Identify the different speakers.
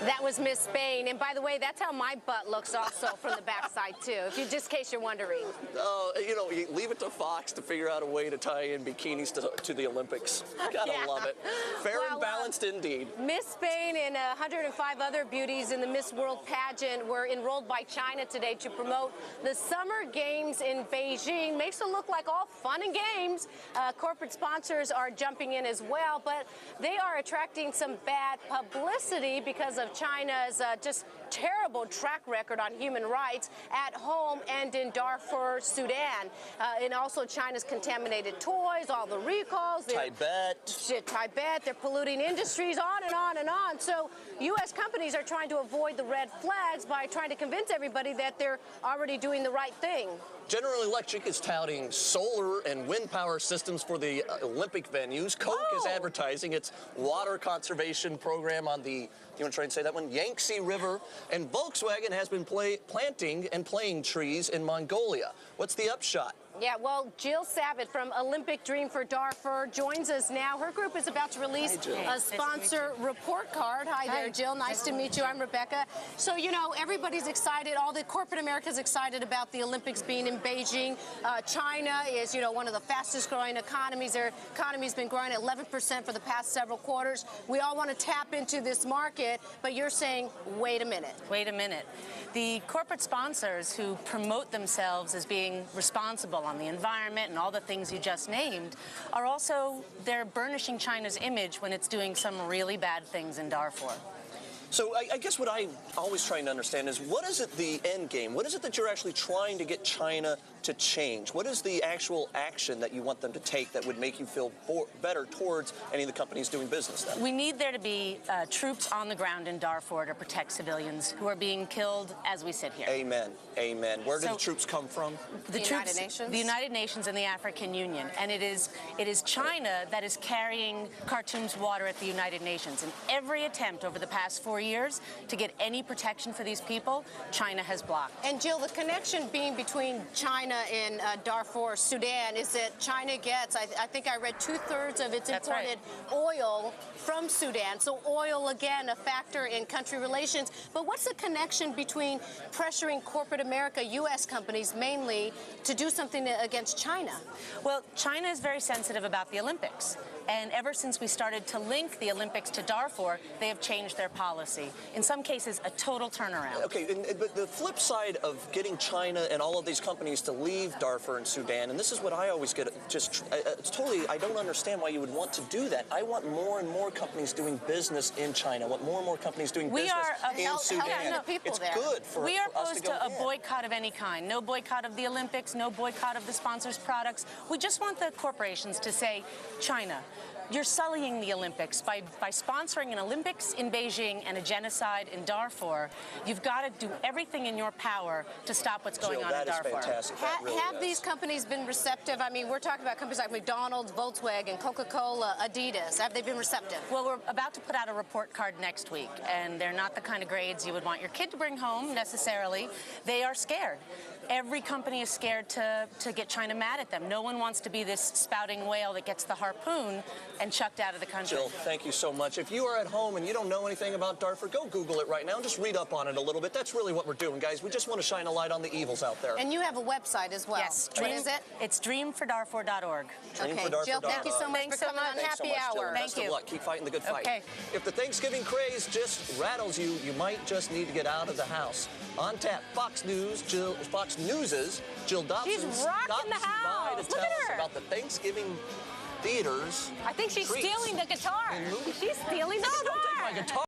Speaker 1: That was Miss Spain. And by the way, that's how my butt looks also from the backside, too, if you just in case you're wondering.
Speaker 2: Oh, you know, you leave it to Fox to figure out a way to tie in bikinis to the Olympics. Gotta love it. Fair and balanced indeed.
Speaker 1: Miss Spain and 105 other beauties in the Miss World pageant were enrolled by China today to promote the Summer Games in Beijing. Makes it look like all fun and games. Corporate sponsors are jumping in as well, but they are attracting some bad publicity because of China's just terrible track record on human rights at home and in Darfur, Sudan. And also China's contaminated toys, all the recalls. Tibet, they're polluting industries, on and on and on. So U.S. companies are trying to avoid the red flags by trying to convince everybody that they're already doing the right thing.
Speaker 2: General Electric is touting solar and wind power systems for the Olympic venues. Coke is advertising its water conservation program on the, you want to try and say that one? Yangtze River. And Volkswagen has been planting and playing trees in Mongolia. What's the upshot?
Speaker 1: Yeah, well, Jill Savitt from Olympic Dream for Darfur joins us now. Her group is about to release a sponsor report card. Hi there, Jill. Nice to meet you. I'm Rebecca. So, you know, everybody's excited. All the corporate America's excited about the Olympics being in Beijing. China is, you know, one of the fastest growing economies. Their economy's been growing at 11% for the past several quarters. We all want to tap into this market, but you're saying, wait a minute.
Speaker 3: Wait a minute. The corporate sponsors who promote themselves as being responsible on the environment and all the things you just named are also, they're burnishing China's image when it's doing some really bad things in Darfur.
Speaker 2: So I guess what I'm always trying to understand is, what is it the end game? What is it that you're actually trying to get China to change? What is the actual action that you want them to take that would make you feel better towards any of the companies doing business then?
Speaker 3: We need there to be troops on the ground in Darfur to protect civilians who are being killed as we sit here.
Speaker 2: Amen. Amen. Where do the troops come from?
Speaker 1: The United Nations?
Speaker 3: The United Nations and the African Union. And it is China that is carrying Khartoum's water at the United Nations. And every attempt over the past 4 years to get any protection for these people, China has blocked.
Speaker 1: And Jill, the connection being between China and Darfur, Sudan, is that China gets, I think I read, 2/3 of its imported oil from Sudan. So oil, again, a factor in country relations. But what's the connection between pressuring corporate America, U.S. companies mainly, to do something against China?
Speaker 3: Well, China is very sensitive about the Olympics. And ever since we started to link the Olympics to Darfur, they have changed their policy. In some cases, a total turnaround.
Speaker 2: Okay, but the flip side of getting China and all of these companies to leave Darfur and Sudan, and this is what I always get, it's totally, I don't understand why you would want to do that. I want more and more companies doing business in China. I want more and more companies doing business in Sudan.
Speaker 1: It's
Speaker 2: good for
Speaker 3: We are
Speaker 2: us
Speaker 3: opposed to a boycott of any kind. No boycott of the Olympics, no boycott of the sponsors' products. We just want the corporations to say, China, you're sullying the Olympics by sponsoring an Olympics in Beijing and a genocide in Darfur. You've got to do everything in your power to stop what's going on in Darfur.
Speaker 2: That is fantastic.
Speaker 1: Have these companies been receptive? I mean, we're talking about companies like McDonald's, Volkswagen, Coca-Cola, Adidas. Have they been receptive?
Speaker 3: Well, we're about to put out a report card next week, and they're not the kind of grades you would want your kid to bring home necessarily. They are scared. Every company is scared to get China mad at them. No one wants to be this spouting whale that gets the harpoon and chucked out of the country.
Speaker 2: Jill, thank you so much. If you are at home and you don't know anything about Darfur, go Google it right now and just read up on it a little bit. That's really what we're doing, guys. We just want to shine a light on the evils out there.
Speaker 1: And you have a website as well.
Speaker 3: Yes.
Speaker 1: What is it?
Speaker 3: It's dreamfordarfur.org.
Speaker 1: Okay, Jill, thank you so much for coming on Happy Hour.
Speaker 2: Best of luck. Keep fighting the good fight.
Speaker 3: Okay.
Speaker 2: If the Thanksgiving craze just rattles you, you might just need to get out of the house. On tap, Fox News's Jill Dobson stops by to tell us about the Thanksgiving theaters.
Speaker 1: I think she's stealing the guitar.
Speaker 2: And movies.
Speaker 1: She's stealing the guitar.
Speaker 2: Don't take my guitar.